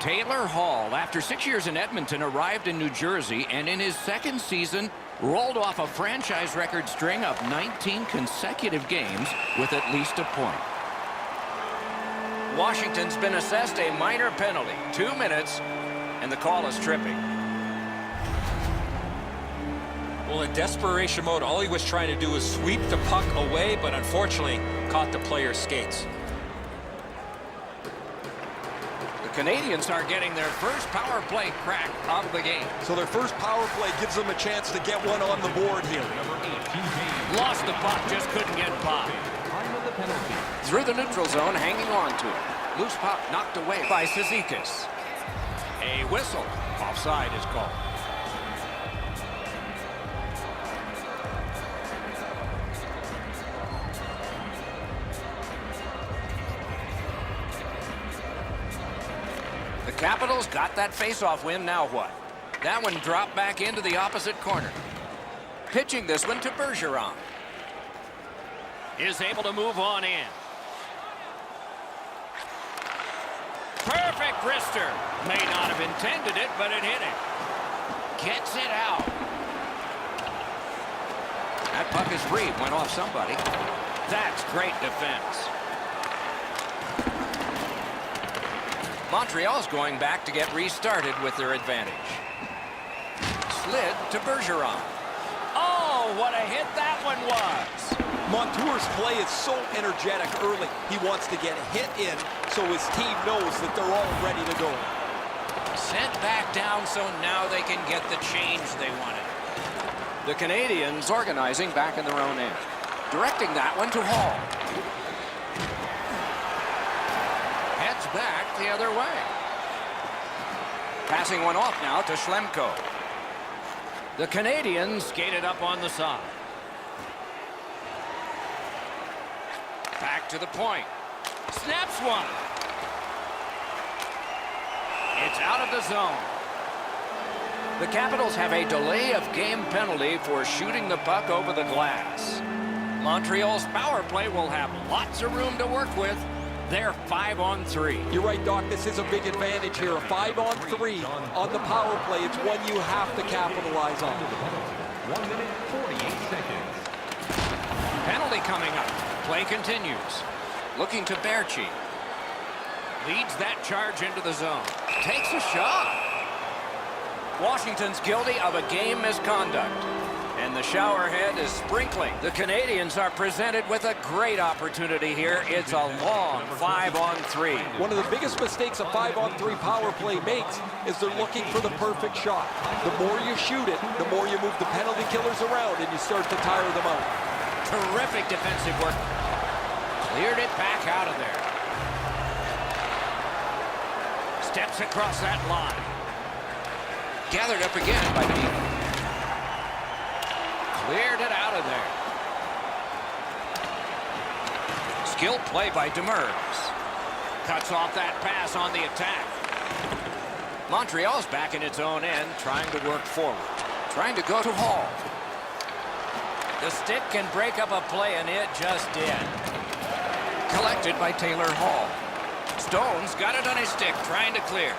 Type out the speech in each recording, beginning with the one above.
Taylor Hall, after 6 years in Edmonton, arrived in New Jersey, and in his second season, rolled off a franchise record string of 19 consecutive games with at least a point. Washington's been assessed a minor penalty, 2 minutes, and the call is tripping. Well, in desperation mode, all he was trying to do was sweep the puck away, but unfortunately caught the player's skates. The Canadians are getting their first power play crack of the game. So their first power play gives them a chance to get one on the board here. Lost the puck, just couldn't get by. Through the neutral zone, hanging on to it. Loose puck knocked away by Cizikas. A whistle. Offside is called. The Capitals got that face-off win. Now what? That one dropped back into the opposite corner. Pitching this one to Bergeron. Is able to move on in. Perfect wrister. May not have intended it, but it hit him. Gets it out. That puck is free. Went off somebody. That's great defense. Montreal's going back to get restarted with their advantage. Slid to Bergeron. Oh, what a hit that one was. Montour's play is so energetic early. He wants to get hit in so his team knows that they're all ready to go. Sent back down so now they can get the change they wanted. The Canadians organizing back in their own end. Directing that one to Hall. Heads back the other way. Passing one off now to Schlemko. The Canadians skated up on the side. Back to the point. Snaps one. It's out of the zone. The Capitals have a delay of game penalty for shooting the puck over the glass. Montreal's power play will have lots of room to work with. They're 5-on-3. You're right, Doc. This is a big advantage here. A 5-on-3 on the power play. It's one you have to capitalize on. 1 minute, 48 seconds. Penalty coming up. Play continues. Looking to Berchi. Leads that charge into the zone. Takes a shot. Washington's guilty of a game misconduct. And the showerhead is sprinkling. The Canadians are presented with a great opportunity here. It's a long 5-on-3. One of the biggest mistakes a 5-on-3 power play makes is they're looking for the perfect shot. The more you shoot it, the more you move the penalty killers around and you start to tire them out. Terrific defensive work. Cleared it back out of there. Steps across that line. Gathered up again by Dean. Cleared it out of there. Skilled play by Demers. Cuts off that pass on the attack. Montreal's back in its own end, trying to work forward. Trying to go to Hall. The stick can break up a play, and it just did. Collected by Taylor Hall. Stone's got it on his stick, trying to clear.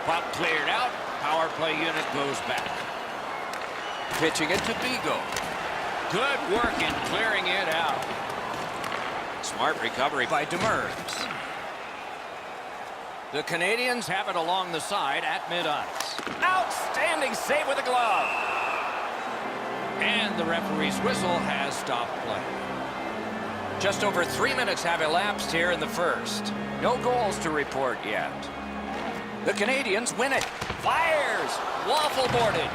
Puck cleared out. Power play unit goes back. Pitching it to Bigo. Good work in clearing it out. Smart recovery by Demers. The Canadians have it along the side at mid-ice. Outstanding save with a glove. And the referee's whistle has stopped play. Just over 3 minutes have elapsed here in the first. No goals to report yet. The Canadians win it. Fires. Waffle boarded.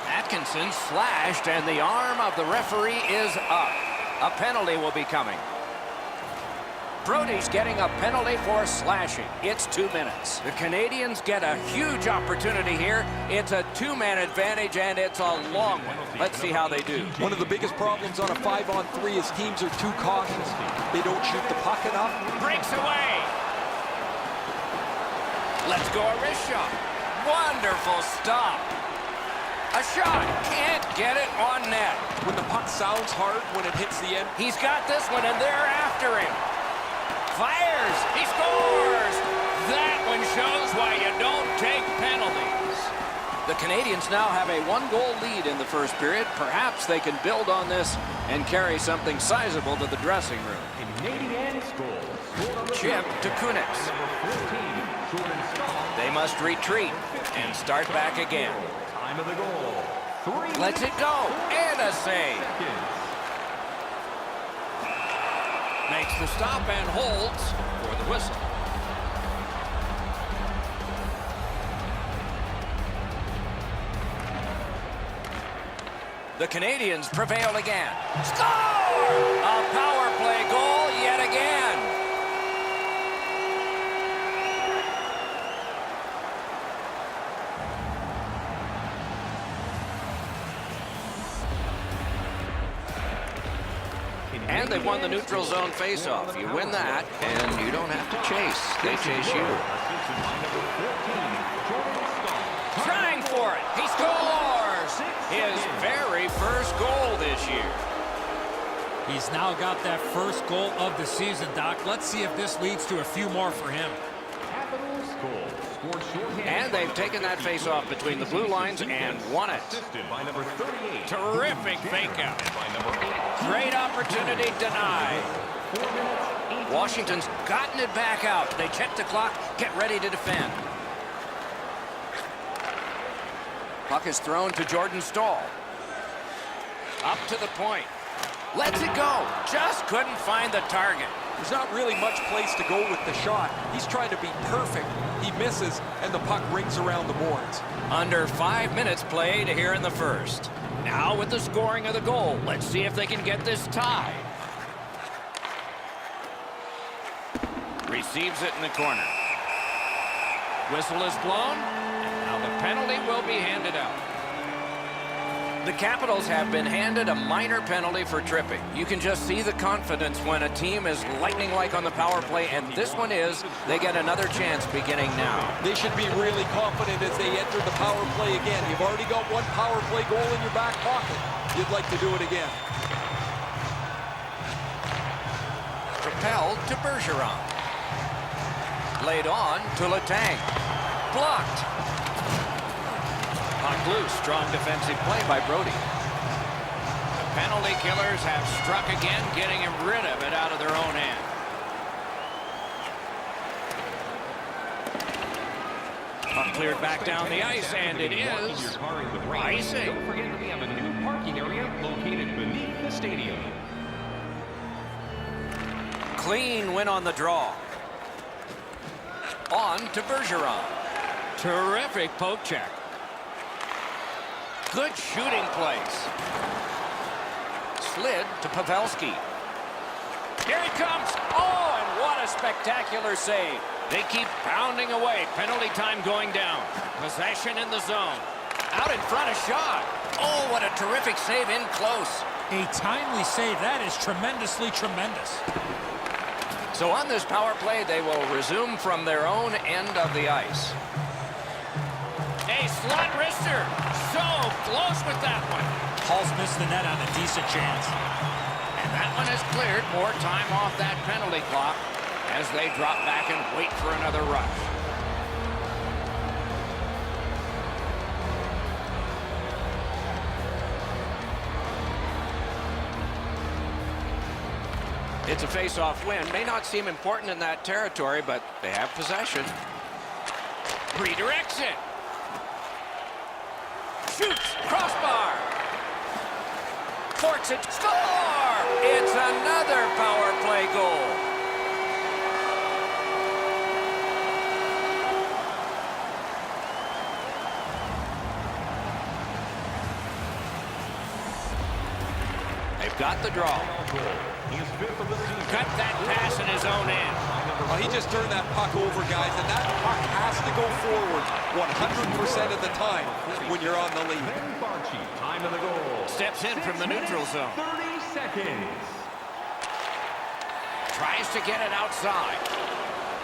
Atkinson slashed, and the arm of the referee is up. A penalty will be coming. Brody's getting a penalty for slashing. It's 2 minutes. The Canadians get a huge opportunity here. It's a two-man advantage, and it's a long one. Let's see how they do. One of the biggest problems on a 5-on-3 is teams are too cautious. They don't shoot the puck enough. Breaks away. Let's go a wrist shot. Wonderful stop. A shot. Can't get it on net. When the puck sounds hard when it hits the end. He's got this one, and they're after him. Fires. He scores. That one shows why you don't take penalties. The Canadians now have a 1-goal lead in the first period. Perhaps they can build on this and carry something sizable to the dressing room. Canadians goal. Chip to Kunitz. They must retreat and start back again. Time of the goal. 3 Lets it go, and a save. seconds. Makes the stop and holds for the whistle. The Canadians prevail again. Score! A power play goal yet again. And they've won the neutral zone faceoff. You win that, and you don't have to chase. They chase you. Assisted by number 14, Jordan Staal. Trying for it. He scores! His very first goal this year. He's now got that first goal of the season, Doc. Let's see if this leads to a few more for him. Capitals goal. Scored shorthanded. And they've taken that faceoff between the blue lines and won it. Assisted by number 38. Terrific fake out. By number 8. Great opportunity denied. 4 minutes, 18 Washington's gotten it back out. They check the clock, get ready to defend. Puck is thrown to Jordan Staal. Up to the point. Lets it go. Just couldn't find the target. There's not really much place to go with the shot. He's trying to be perfect. He misses, and the puck rings around the boards. Under 5 minutes played here in the first. Now with the scoring of the goal, let's see if they can get this tie. Receives it in the corner. Whistle is blown, and now the penalty will be handed out. The Capitals have been handed a minor penalty for tripping. You can just see the confidence when a team is lightning-like on the power play, and this one is. They get another chance beginning now. They should be really confident as they enter the power play again. You've already got one power play goal in your back pocket. You'd like to do it again. Propelled to Bergeron. Laid on to Letang. Blocked. Puck loose. Strong defensive play by Brody. The penalty killers have struck again, getting him rid of it out of their own end. Puck cleared back down the ice, and it is your car in the rain. icing. Don't forget we have a new parking area located beneath the stadium. Clean win on the draw. On to Bergeron. Terrific poke check. Good shooting place. Slid to Pavelski. Here he comes. Oh, and what a spectacular save. They keep pounding away. Penalty time going down. Possession in the zone. Out in front, a shot. Oh, what a terrific save in close. A timely save. That is tremendously tremendous. So on this power play, they will resume from their own end of the ice. A slot wrister. So close with that one. Paul's missed the net on a decent chance. And that one is cleared. More time off that penalty clock as they drop back and wait for another rush. It's a face-off win. May not seem important in that territory, but they have possession. Redirects it. Shoots. Crossbar. Forks it. Score! It's another power play goal. They've got the draw. He is fifth of the season. Cut that pass in his own end. Well, he just turned that puck over, guys, and that puck has to go forward 100% of the time when you're on the lead. Ben Barchi, time of the goal. Steps in from the neutral zone. 30 seconds. Tries to get it outside.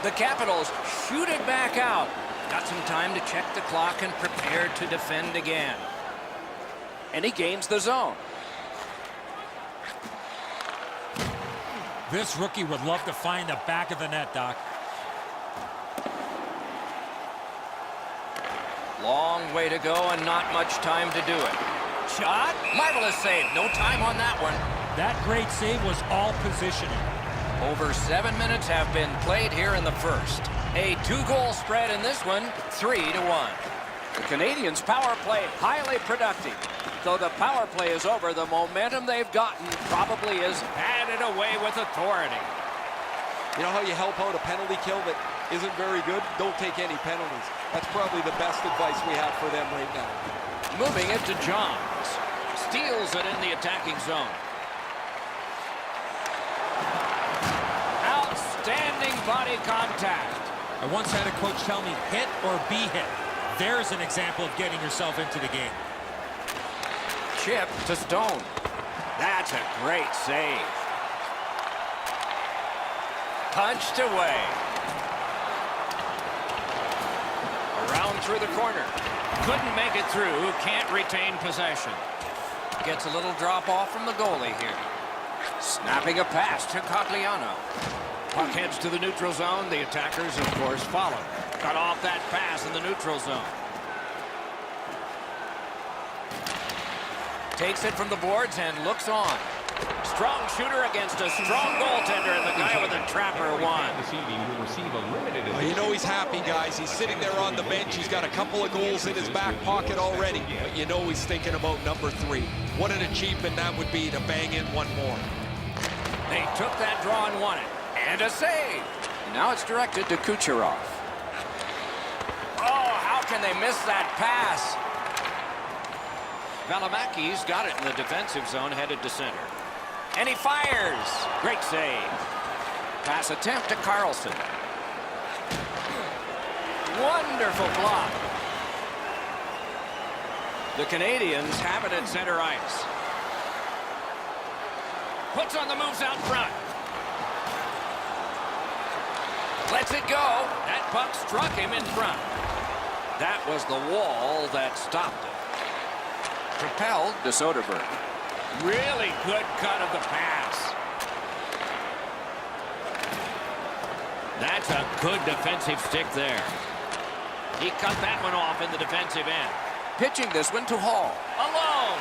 The Capitals shoot it back out. Got some time to check the clock and prepare to defend again. And he gains the zone. This rookie would love to find the back of the net, Doc. Long way to go and not much time to do it. Shot. Marvelous save. No time on that one. That great save was all positioning. Over 7 minutes have been played here in the first. A 2-goal spread in this one, 3-1. The Canadiens' power play highly productive. Though the power play is over, the momentum they've gotten probably is handed away with authority. You know how you help out a penalty kill that isn't very good? Don't take any penalties. That's probably the best advice we have for them right now. Moving it to Johns. Steals it in the attacking zone. Outstanding body contact. I once had a coach tell me, hit or be hit. There's an example of getting yourself into the game. Chip to Stone. That's a great save. Punched away. Around through the corner. Couldn't make it through. Can't retain possession. Gets a little drop off from the goalie here. Snapping a pass to Cogliano. Puck heads to the neutral zone. The attackers, of course, follow. Cut off that pass in the neutral zone. Takes it from the boards and looks on. Strong shooter against a strong goaltender, and the guy with a trapper won. Well, you know he's happy, guys. He's sitting there on the bench. He's got a couple of goals in his back pocket already. But you know he's thinking about number 3. What an achievement that would be to bang in one more. They took that draw and won it. And a save. Now it's directed to Kucherov. Oh, how can they miss that pass? Valimaki's got it in the defensive zone, headed to center. And he fires. Great save. Pass attempt to Carlson. Wonderful block. The Canadiens have it at center ice. Puts on the moves out front. Lets it go. That puck struck him in front. That was the wall that stopped it. Propelled to Soderberg. Really good cut of the pass. That's a good defensive stick there. He cut that one off in the defensive end. Pitching this one to Hall. Alone.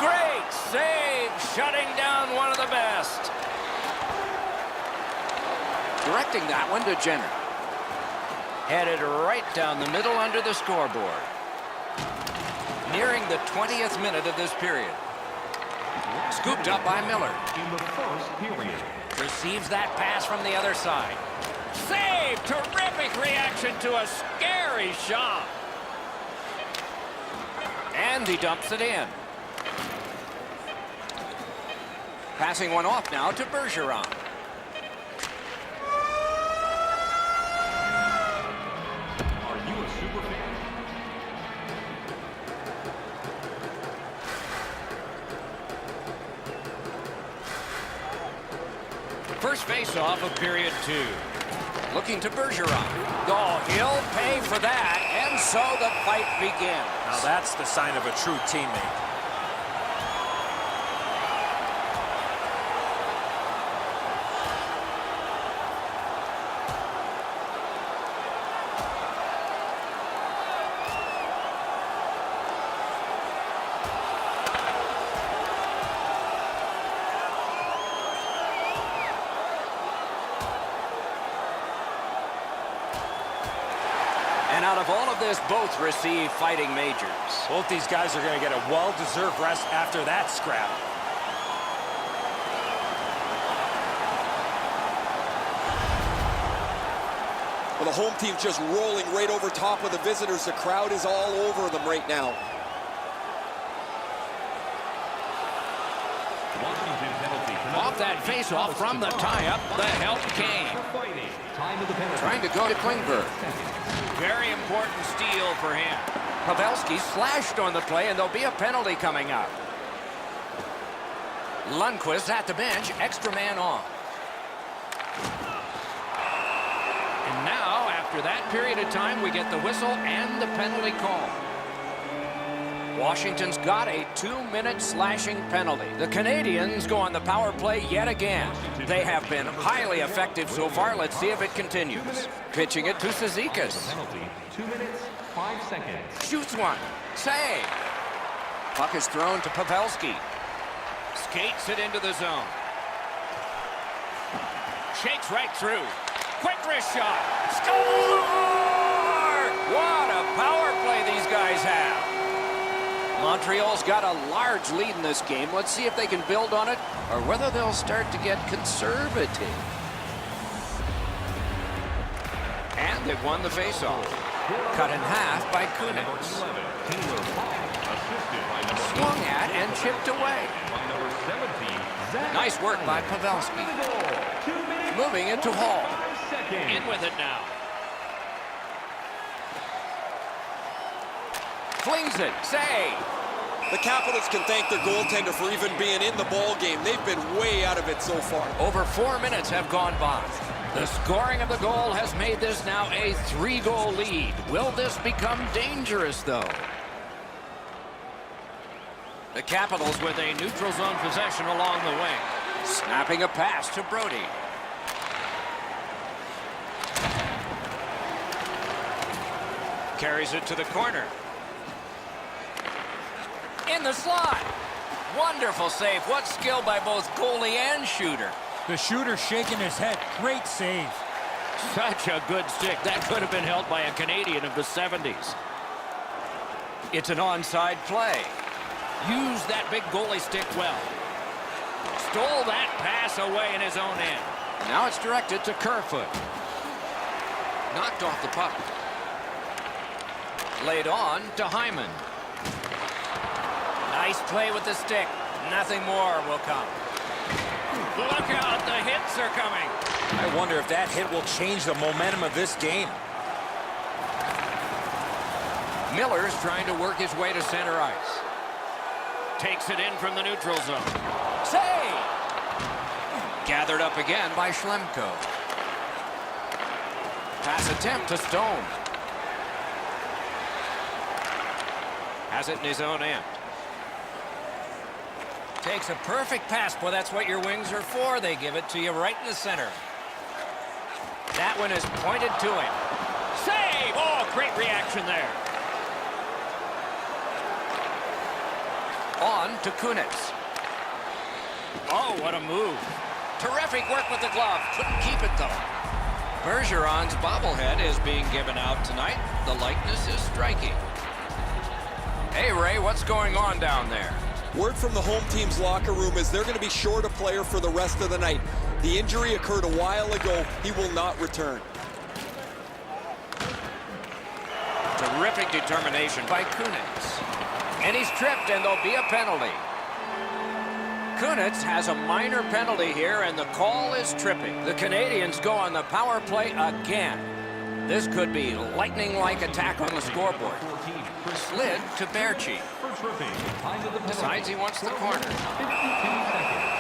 Great save. Shutting down one of the best. Directing that one to Jenner. Headed right down the middle under the scoreboard. Nearing the 20th minute of this period. Scooped up by Miller. In the first period. Receives that pass from the other side. Save! Terrific reaction to a scary shot. And he dumps it in. Passing one off now to Bergeron. Are you a super fan? First face-off of period 2. Looking to Bergeron. Oh, he'll pay for that, and so the fight begins. Now that's the sign of a true teammate. And out of all of this, both receive fighting majors. Both these guys are going to get a well-deserved rest after that scrap. Well, the home team's just rolling right over top of the visitors. The crowd is all over them right now. Washington penalty. Off that face-off from the tie-up, the help came. Time of the penalty. Trying to go to Klingberg. Very important steal for him. Pavelski slashed on the play, and there'll be a penalty coming up. Lundqvist at the bench, extra man on. And now, after that period of time, we get the whistle and the penalty call. Washington's got a 2-minute slashing penalty. The Canadiens go on the power play yet again. They have been highly effective so far. Let's see if it continues. Pitching it to Cizikas. Penalty, 2 minutes 5 seconds. Shoots one. Save. Puck is thrown to Pavelski. Skates it into the zone. Shakes right through. Quick wrist shot. Score! What a power play these guys have. Montreal's got a large lead in this game. Let's see if they can build on it or whether they'll start to get conservative. And they've won the faceoff. Cut in half by Kunitz. Swung at and chipped away. Nice work by Pavelski. Moving it to Hall. In with it now. Flings it. Save. The Capitals can thank their goaltender for even being in the ball game. They've been way out of it so far. Over 4 minutes have gone by. The scoring of the goal has made this now a 3-goal lead. Will this become dangerous, though? The Capitals with a neutral zone possession along the wing. Snapping a pass to Brody. Carries it to the corner. In the slot. Wonderful save. What skill by both goalie and shooter. The shooter shaking his head. Great save. Such a good stick. That could have been held by a Canadian of the 70s. It's an onside play. Use that big goalie stick well. Stole that pass away in his own end. Now it's directed to Kerfoot. Knocked off the puck. Laid on to Hyman. Nice play with the stick. Nothing more will come. Look out, the hits are coming. I wonder if that hit will change the momentum of this game. Miller's trying to work his way to center ice. Takes it in from the neutral zone. Save! Gathered up again by Schlemko. Pass attempt to Stone. Has it in his own end. Takes a perfect pass. Boy, that's what your wings are for. They give it to you right in the center. That one is pointed to him. Save! Oh, great reaction there. On to Kunitz. Oh, what a move. Terrific work with the glove. Couldn't keep it, though. Bergeron's bobblehead is being given out tonight. The likeness is striking. Hey, Ray, what's going on down there? Word from the home team's locker room is they're going to be short a player for the rest of the night. The injury occurred a while ago. He will not return. Terrific determination by Kunitz. And he's tripped, and there'll be a penalty. Kunitz has a minor penalty here, and the call is tripping. The Canadians go on the power play again. This could be lightning-like attack on the scoreboard. Slid to Berchi. Decides he wants the corner.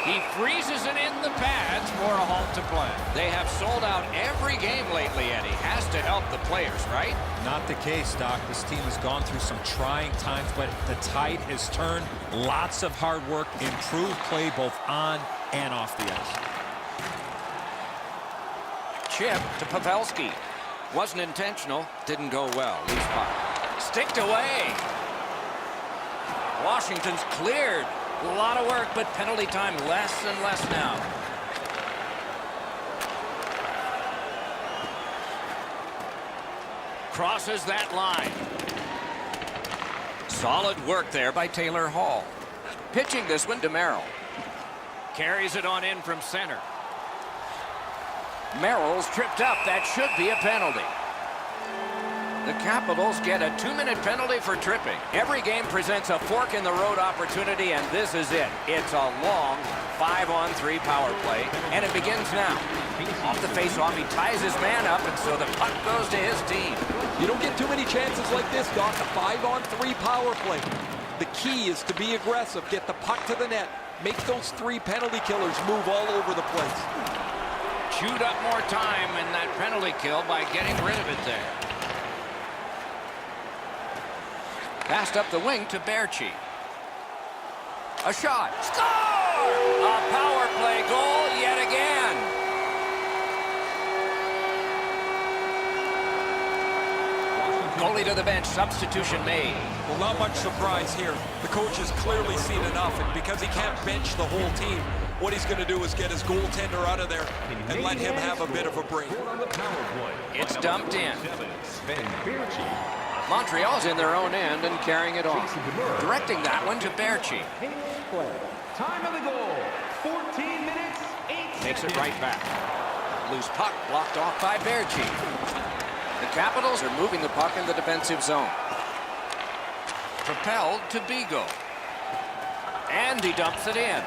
He freezes it in the pads for a halt to play. They have sold out every game lately, Eddie. Has to help the players, right? Not the case, Doc. This team has gone through some trying times, but the tide has turned. Lots of hard work, improved play both on and off the ice. Chip to Pavelski. Wasn't intentional. Didn't go well. Loose puck. Sticked away. Washington's cleared. A lot of work, but penalty time less and less now. Crosses that line. Solid work there by Taylor Hall. Pitching this one to Merrill. Carries it on in from center. Merrill's tripped up. That should be a penalty. The Capitals get a 2-minute penalty for tripping. Every game presents a fork-in-the-road opportunity, and this is it. It's a long 5-on-3 power play, and it begins now. Off the face-off, he ties his man up, and so the puck goes to his team. You don't get too many chances like this, Doc. A 5-on-3 power play. The key is to be aggressive, get the puck to the net, make those 3 penalty killers move all over the place. Chewed up more time in that penalty kill by getting rid of it there. Passed up the wing to Berchi. A shot. Score! A power play goal yet again. Goalie to the bench, substitution made. Well, not much surprise here. The coach has clearly seen enough, and because he can't bench the whole team, what he's going to do is get his goaltender out of there and let him have a bit of a break. It's dumped in. Montreal's in their own end and carrying it on. Directing that one to Berchi. Time of the goal, 14 minutes, 8 seconds. Takes it right back. Loose puck blocked off by Berchi. The Capitals are moving the puck in the defensive zone. Propelled to Bigo. And he dumps it in.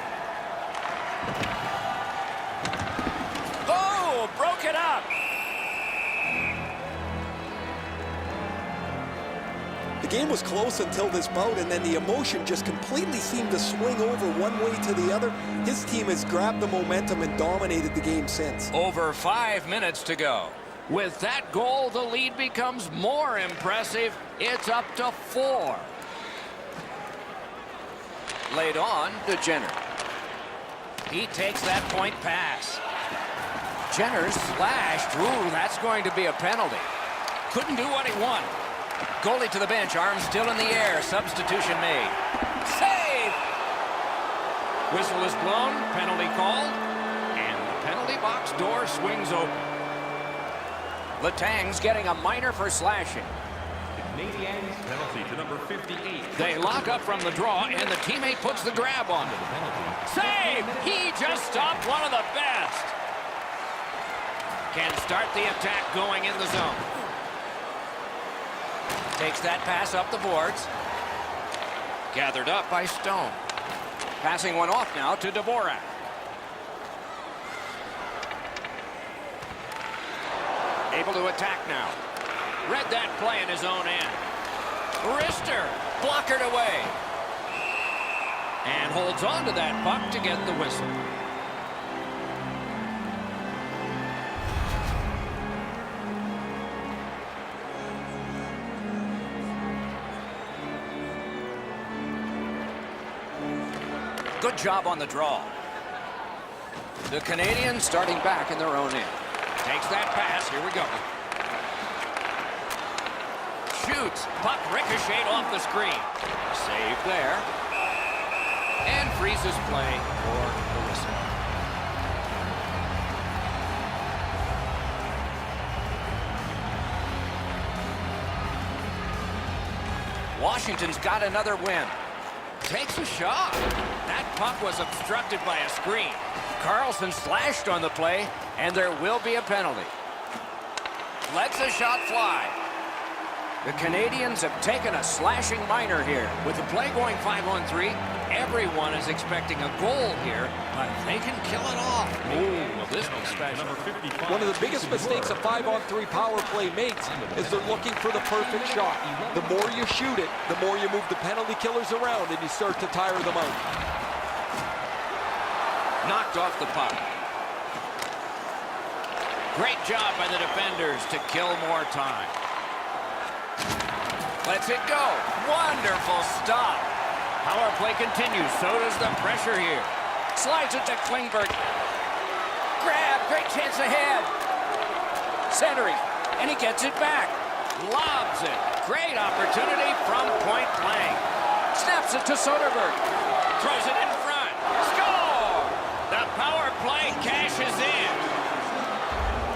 Oh, broke it up. The game was close until this bout, and then the emotion just completely seemed to swing over one way to the other. His team has grabbed the momentum and dominated the game since. Over 5 minutes to go. With that goal, the lead becomes more impressive. It's up to 4. Laid on to Jenner. He takes that point pass. Jenner slashed. Ooh, that's going to be a penalty. Couldn't do what he wanted. Goalie to the bench, arms still in the air. Substitution made. Save! Whistle is blown, penalty called, and the penalty box door swings open. Letang's getting a minor for slashing. Canadiens penalty to number 58. They lock up from the draw, and the teammate puts the grab on him. Save! He just stopped one of the best. Can start the attack going in the zone. Takes that pass up the boards. Gathered up by Stone. Passing one off now to Dvorak. Able to attack now. Read that play in his own end. Wrister blockered away. And holds on to that puck to get the whistle. Good job on the draw. The Canadiens starting back in their own end. Takes that pass. Here we go. Shoots. Puck ricocheted off the screen. Save there. And freezes play for the whistle. Washington's got another win. Takes a shot. That puck was obstructed by a screen. Carlson slashed on the play, and there will be a penalty. Lets the shot fly. The Canadiens have taken a slashing minor here. With the play going 5-on-3, everyone is expecting a goal here, but they can kill it off. Ooh, well, this is special. One of the biggest mistakes a 5-on-3 power play makes is they're looking for the perfect shot. The more you shoot it, the more you move the penalty killers around and you start to tire them out. Knocked off the puck. Great job by the defenders to kill more time. Lets it go. Wonderful stop. Power play continues. So does the pressure here. Slides it to Klingberg. Grab. Great chance ahead. Centering. And he gets it back. Lobs it. Great opportunity from point blank. Snaps it to Soderberg. Throws it in front. Score! The power play cashes in.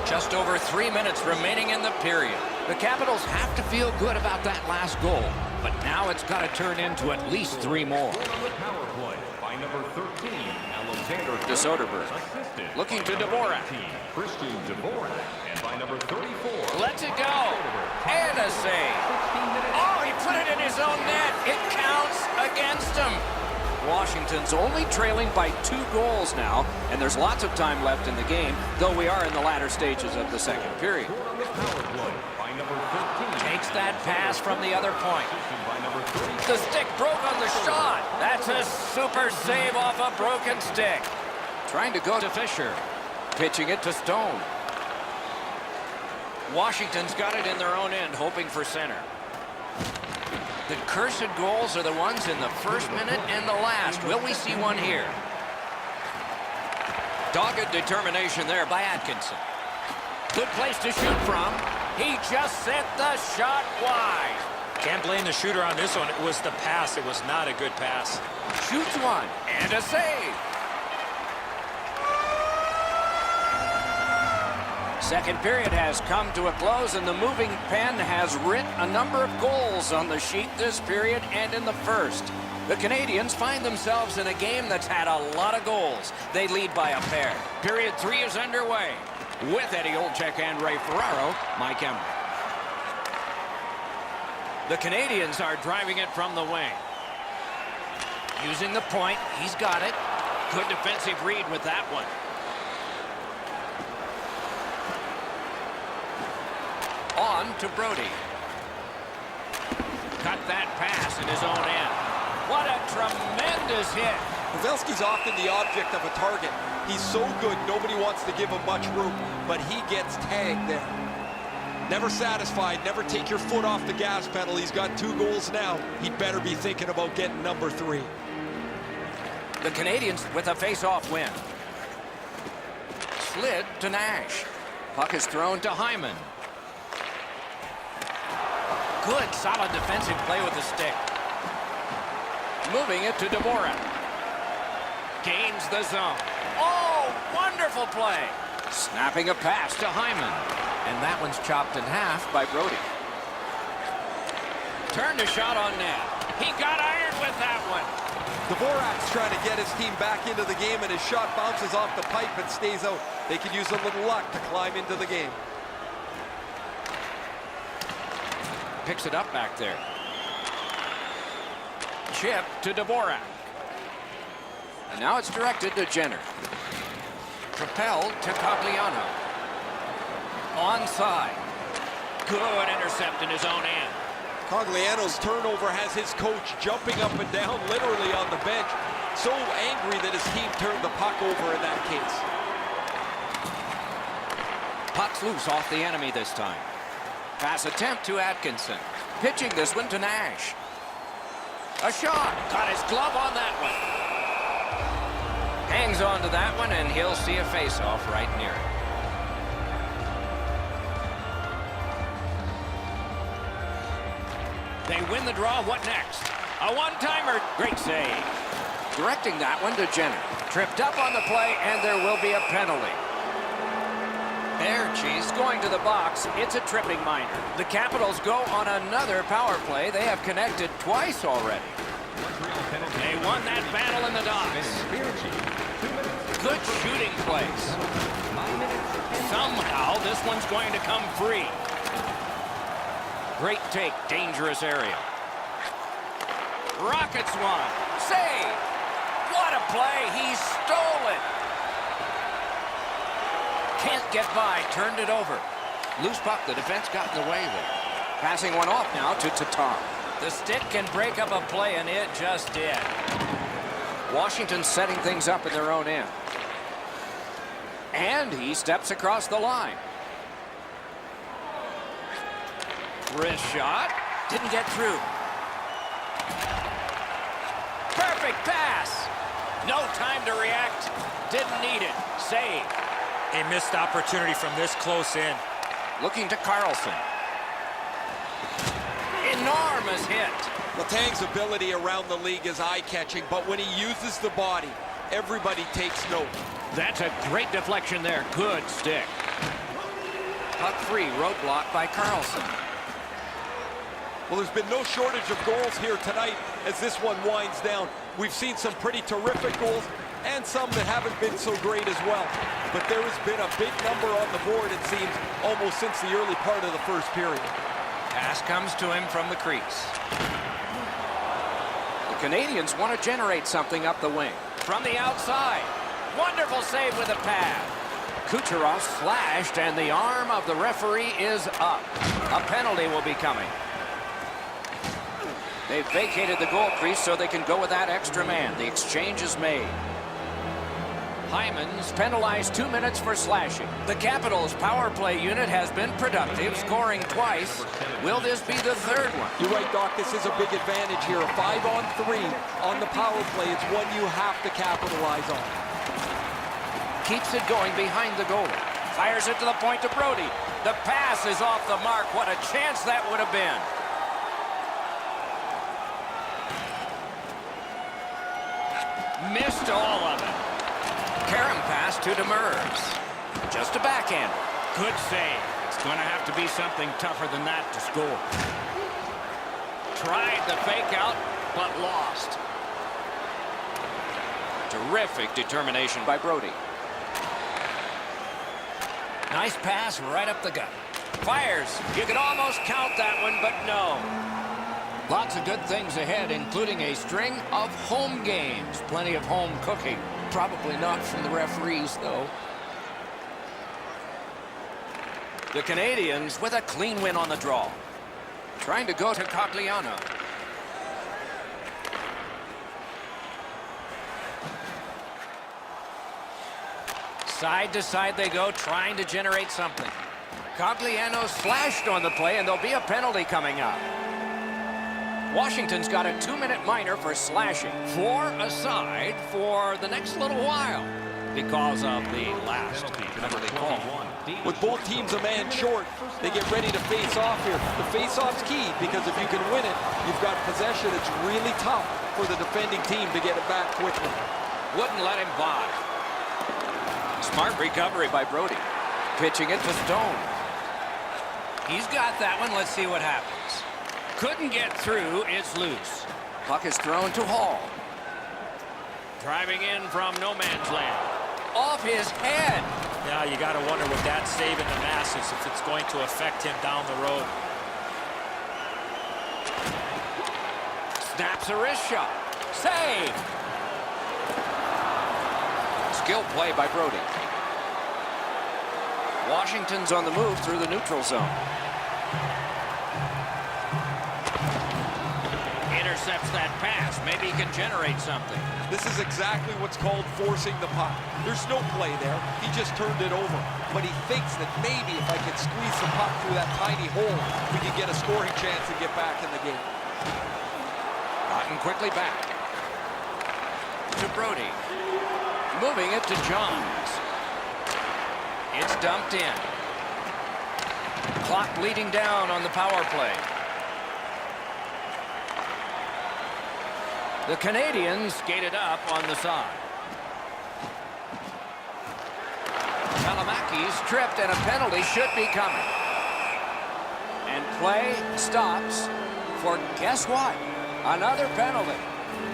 Just over 3 minutes remaining in the period. The Capitals have to feel good about that last goal, but now it's got to turn into at least 3 more. Power play by number 13, Alexander To Soderberg. Looking to Dvorak. Christian Dvorak, and by number 34. Lets it go. And a save. Oh, he put it in his own net. It counts against him. Washington's only trailing by 2 goals now, and there's lots of time left in the game, though we are in the latter stages of the second period. Power play by number 13. Takes that pass from the other point. The stick broke on the shot. That's a super save off a broken stick. Trying to go to Fisher. Pitching it to Stone. Washington's got it in their own end, hoping for center. The cursed goals are the ones in the first minute and the last. Will we see one here? Dogged determination there by Atkinson. Good place to shoot from. He just sent the shot wide. Can't blame the shooter on this one. It was the pass. It was not a good pass. Shoots one and a save. Second period has come to a close, and the moving pen has writ a number of goals on the sheet this period and in the first. The Canadians find themselves in a game that's had a lot of goals. They lead by a pair. Period 3 is underway. With Eddie Olczyk and Ray Ferraro, Mike Emmer. The Canadians are driving it from the wing. Using the point, he's got it. Good defensive read with that one. On to Brody. Cut that pass in his own end. What a tremendous hit. Pavelski's often the object of a target. He's so good, nobody wants to give him much room, but he gets tagged there. Never satisfied, never take your foot off the gas pedal. He's got 2 goals now. He'd better be thinking about getting number 3. The Canadians with a face-off win. Slid to Nash. Puck is thrown to Hyman. Good, solid defensive play with the stick. Moving it to Dvorak. Gains the zone. Oh, wonderful play. Snapping a pass to Hyman. And that one's chopped in half by Brody. Turned a shot on net. He got iron with that one. Dvorak's trying to get his team back into the game, and his shot bounces off the pipe and stays out. They could use a little luck to climb into the game. Picks it up back there. Chip to Dvorak. And now it's directed to Jenner. Propelled to Cogliano. Onside. Good intercept in his own end. Cogliano's turnover has his coach jumping up and down, literally on the bench. So angry that his team turned the puck over in that case. Puck's loose off the enemy this time. Pass attempt to Atkinson. Pitching this one to Nash. A shot. Got his glove on that one. Hangs on to that one, and he'll see a face-off right near it. They win the draw. What next? A one-timer. Great save. Directing that one to Jenner. Tripped up on the play, and there will be a penalty. Erchi's going to the box. It's a tripping minor. The Capitals go on another power play. They have connected twice already. They won that battle in the docks. Good shooting place. Somehow this one's going to come free. Great take, dangerous area. Rockets one. Save. What a play. He stole it. Can't get by, turned it over. Loose puck, the defense got in the way there. Passing one off now to Tatar. The stick can break up a play, and it just did. Washington setting things up in their own end. And he steps across the line. Wrist shot. Didn't get through. Perfect pass. No time to react. Didn't need it. Save. A missed opportunity from this close in. Looking to Carlson. Enormous hit. Letang's ability around the league is eye-catching, but when he uses the body, everybody takes note. That's a great deflection there. Good stick. Puck free, roadblock by Carlson. Well, there's been no shortage of goals here tonight as this one winds down. We've seen some pretty terrific goals and some that haven't been so great as well. But there has been a big number on the board, it seems, almost since the early part of the first period. Pass comes to him from the crease. The Canadians want to generate something up the wing. From the outside. Wonderful save with a pad. Kucherov slashed, and the arm of the referee is up. A penalty will be coming. They've vacated the goal crease so they can go with that extra man. The exchange is made. Hyman's penalized 2 minutes for slashing. The Capitals' power play unit has been productive, scoring twice. Will this be the third one? You're right, Doc. This is a big advantage here. A 5-on-3 on the power play. It's one you have to capitalize on. Keeps it going behind the goalie. Fires it to the point to Brody. The pass is off the mark. What a chance that would have been. Missed all of it. Karam pass to Demers. Just a backhand. Good save. It's going to have to be something tougher than that to score. Tried the fake out, but lost. Terrific determination by Brody. Nice pass right up the gut. Fires. You could almost count that one, but no. Lots of good things ahead, including a string of home games. Plenty of home cooking. Probably not from the referees, though. The Canadians with a clean win on the draw. Trying to go to Cogliano. Side to side they go, trying to generate something. Cogliano slashed on the play, and there'll be a penalty coming up. Washington's got a 2-minute minor for slashing. 4 aside for the next little while because of the last penalty call. With both teams a man short, they get ready to face off here. The face-off's key because if you can win it, you've got possession. It's really tough for the defending team to get it back quickly. Wouldn't let him by. Smart recovery by Brody. Pitching it to Stone. He's got that one. Let's see what happens. Couldn't get through. It's loose. Puck is thrown to Hall. Driving in from no man's land. Off his head. Now you got to wonder with that save in the masses if it's going to affect him down the road. Snaps a wrist shot. Save. Skill play by Brody. Washington's on the move through the neutral zone. Intercepts that pass. Maybe he can generate something. This is exactly what's called forcing the puck. There's no play there. He just turned it over. But he thinks that maybe if I can squeeze the puck through that tiny hole, we can get a scoring chance and get back in the game. Gotten quickly back. To Brody. Moving it to Johns. It's dumped in. Clock bleeding down on the power play. The Canadians skated up on the side. Kalamaki's tripped and a penalty should be coming. And play stops for guess what? Another penalty.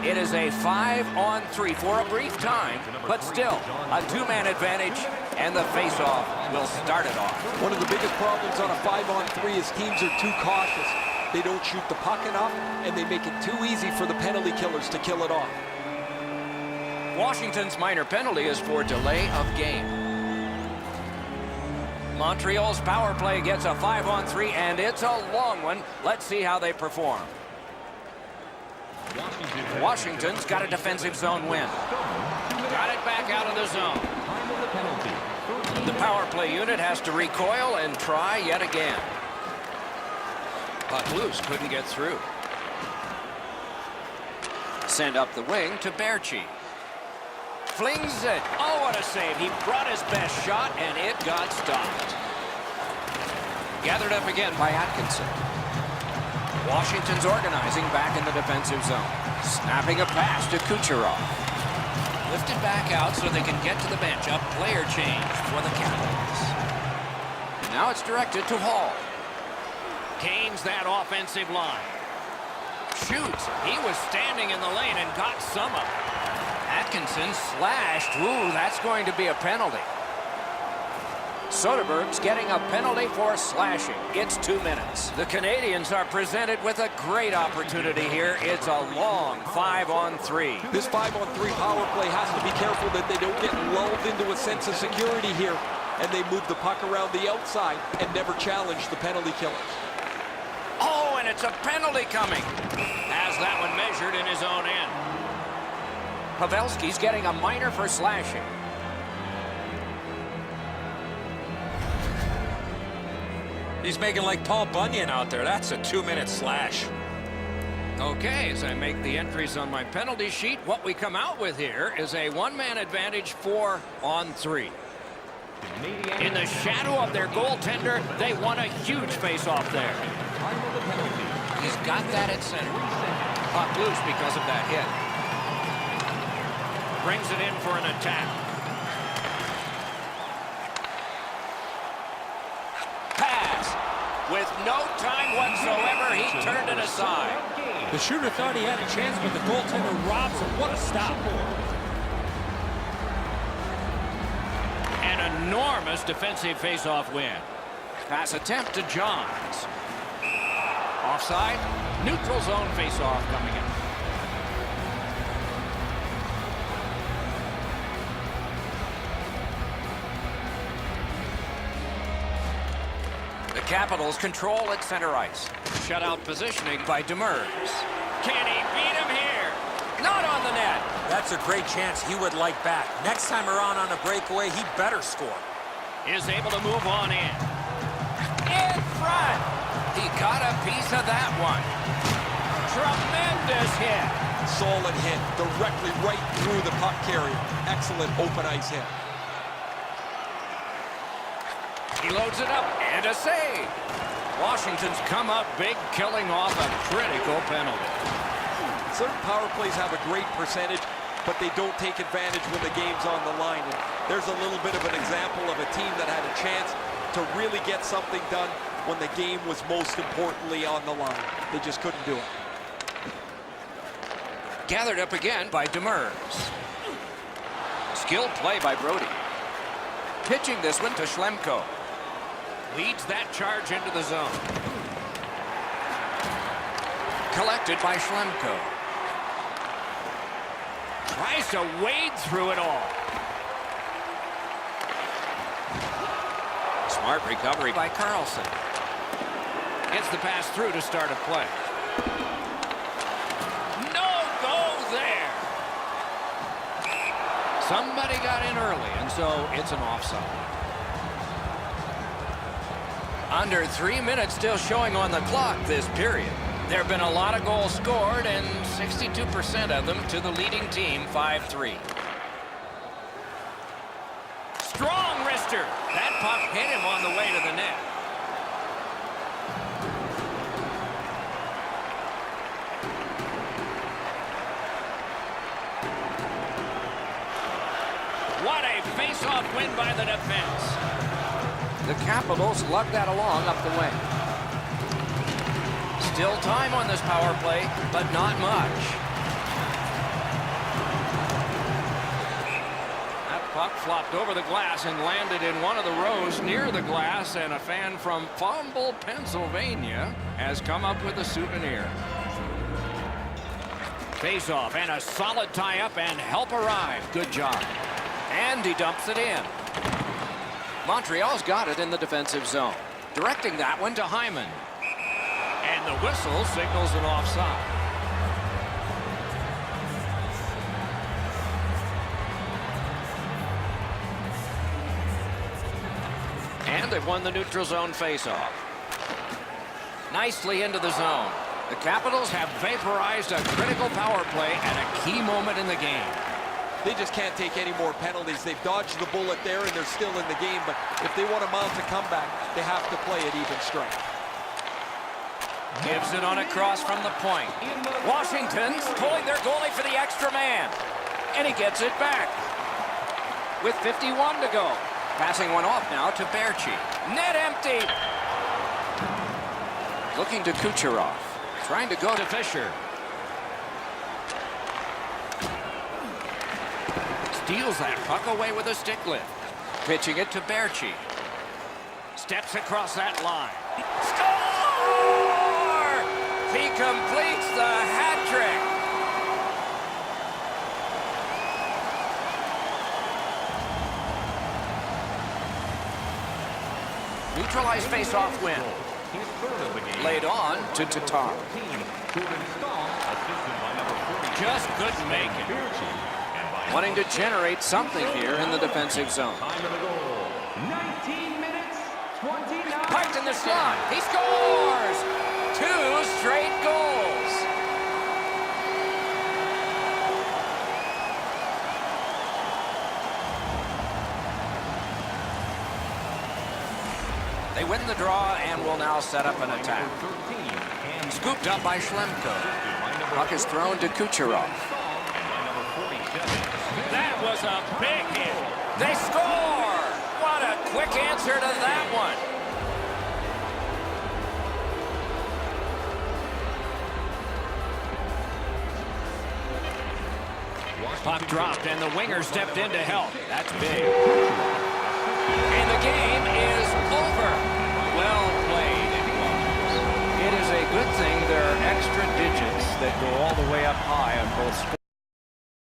It is a 5-on-3 for a brief time, but still a 2-man advantage, and the faceoff will start it off. One of the biggest problems on a 5-on-3 is teams are too cautious. They don't shoot the puck enough, and they make it too easy for the penalty killers to kill it off. Washington's minor penalty is for delay of game. Montreal's power play gets a 5-on-3, and it's a long one. Let's see how they perform. Washington's got a defensive zone win. Got it back out of the zone. The power play unit has to recoil and try yet again. But loose, couldn't get through. Send up the wing to Berchi. Flings it. Oh, what a save. He brought his best shot, and it got stopped. Gathered up again by Atkinson. Washington's organizing back in the defensive zone. Snapping a pass to Kucherov. Lifted back out so they can get to the bench. A player change for the Capitals. Now it's directed to Hall. Gains that offensive line. Shoots. He was standing in the lane and got some of it. Atkinson slashed. Ooh, that's going to be a penalty. Soderberg's getting a penalty for slashing. It's 2 minutes. The Canadians are presented with a great opportunity here. It's a long 5-on-3. This 5-on-3 power play has to be careful that they don't get lulled into a sense of security here, and they move the puck around the outside and never challenge the penalty killers. Oh, and it's a penalty coming. Has that one measured in his own end. Pavelski's getting a minor for slashing. He's making like Paul Bunyan out there. That's a 2-minute slash. Okay, as I make the entries on my penalty sheet, what we come out with here is a 1-man advantage 4-on-3. In the shadow of their goaltender, they won a huge face-off there. Time of the penalty. He's got that at center. Puck loose because of that hit. Brings it in for an attack. Pass. With no time whatsoever, he turned it aside. The shooter thought he had a chance, but the goaltender robs him. What a stop. An enormous defensive face-off win. Pass attempt to Johns. Offside. Neutral zone face-off coming in. The Capitals control at center ice. Shutout positioning by Demers. Can he beat him here? Not on the net. That's a great chance he would like back. Next time around on a breakaway, he better score. Is able to move on in. In front. He got a piece of that one. Tremendous hit. Solid hit, directly right through the puck carrier. Excellent open ice hit. He loads it up, and a save. Washington's come up big, killing off a critical penalty. Certain power plays have a great percentage, but they don't take advantage when the game's on the line. And there's a little bit of an example of a team that had a chance to really get something done when the game was most importantly on the line. They just couldn't do it. Gathered up again by Demers. Skilled play by Brody. Pitching this one to Schlemko. Leads that charge into the zone. Collected by Schlemko. Tries to wade through it all. Smart recovery by Carlson. Gets the pass through to start a play. No go there. Somebody got in early, and so it's an offside. Under 3 minutes still showing on the clock this period. There have been a lot of goals scored, and 62% of them to the leading team, 5-3. Strong wrister. That puck hit him on the way to the net. What a face-off win by the defense. The Capitals lug that along up the wing. Still time on this power play, but not much. That puck flopped over the glass and landed in one of the rows near the glass, and a fan from Fumble, Pennsylvania has come up with a souvenir. Face-off and a solid tie-up, and help arrive. Good job. And he dumps it in. Montreal's got it in the defensive zone. Directing that one to Hyman. And the whistle signals an offside. And they've won the neutral zone faceoff. Nicely into the zone. The Capitals have vaporized a critical power play at a key moment in the game. They just can't take any more penalties. They've dodged the bullet there, and they're still in the game. But if they want to mount a comeback, they have to play at even strength. Gives it on across from the point. Washington's pulling their goalie for the extra man. And he gets it back. With 51 to go. Passing one off now to Berchi. Net empty. Looking to Kucherov. Trying to go to Fisher. Steals that puck away with a stick lift. Pitching it to Berchi. Steps across that line. Score! He completes the hat trick. Neutralized face-off win. Laid on to Tatar. Just couldn't make it. Wanting to generate something here in the defensive zone. 19 minutes, 29 Piped in the slot. He scores! 2 straight goals. They win the draw and will now set up an attack. Scooped up by Schlemko. Puck is thrown to Kucherov. That was a big hit. They score! What a quick answer to that one. Puck dropped, and the winger stepped in to help. That's big. And the game is over. Well played. It is a good thing there are extra digits that go all the way up high on both scores.